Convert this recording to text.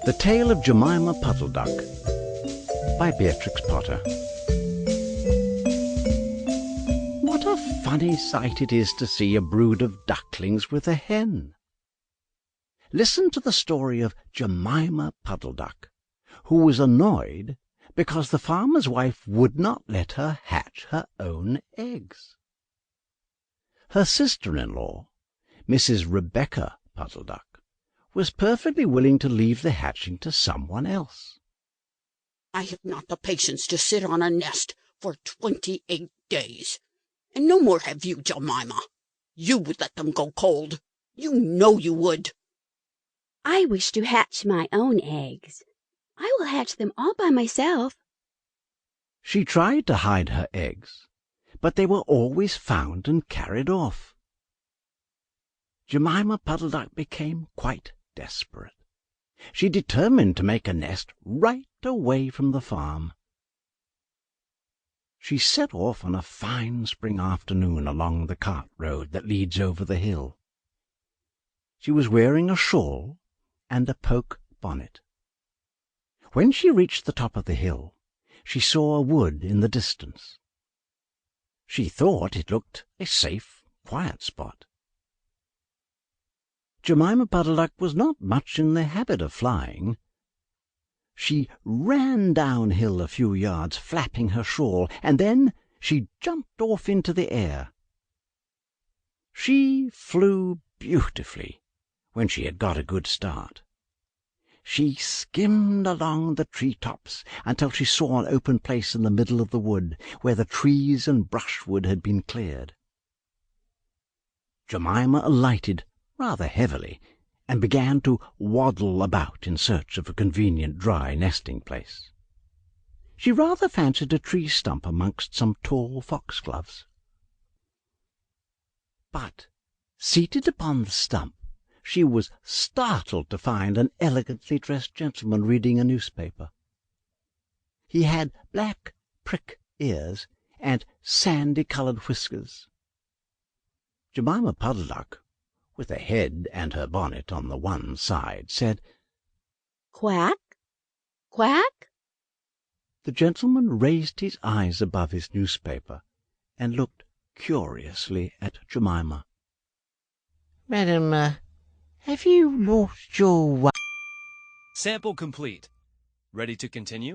The Tale of Jemima Puddle Duck by Beatrix Potter. What a funny sight it is to see a brood of ducklings with a hen. Listen to the story of Jemima Puddle Duck, who was annoyed because the farmer's wife would not let her hatch her own eggs. Her sister-in-law, Mrs. Rebecca Puddle Duck, was perfectly willing to leave the hatching to someone else. "I have not the patience to sit on a nest for 28 days, and no more have you, Jemima. You would let them go cold. You know you would." "I wish to hatch my own eggs. I will hatch them all by myself." She tried to hide her eggs, but they were always found and carried off. Jemima Puddle Duck became quite desperate. She determined to make a nest right away from the farm. She set off on a fine spring afternoon along the cart road that leads over the hill. She was wearing a shawl and a poke bonnet. When she reached the top of the hill, she saw a wood in the distance. She thought it looked a safe, quiet spot. Jemima Puddle Duck was not much in the habit of flying. She ran downhill a few yards, flapping her shawl, and then she jumped off into the air. She flew beautifully when she had got a good start. She skimmed along the tree-tops until she saw an open place in the middle of the wood where the trees and brushwood had been cleared. Jemima alighted rather heavily and began to waddle about in search of a convenient dry nesting place. She rather fancied a tree stump amongst some tall foxgloves. But, seated upon the stump, she was startled to find an elegantly dressed gentleman reading a newspaper. He had black prick ears and sandy-coloured whiskers. Jemima Puddle Duck, with her head and her bonnet on the one side, said, "Quack, quack." The gentleman raised his eyes above his newspaper and looked curiously at Jemima. "Madam, have you lost your Sample complete. Ready to continue?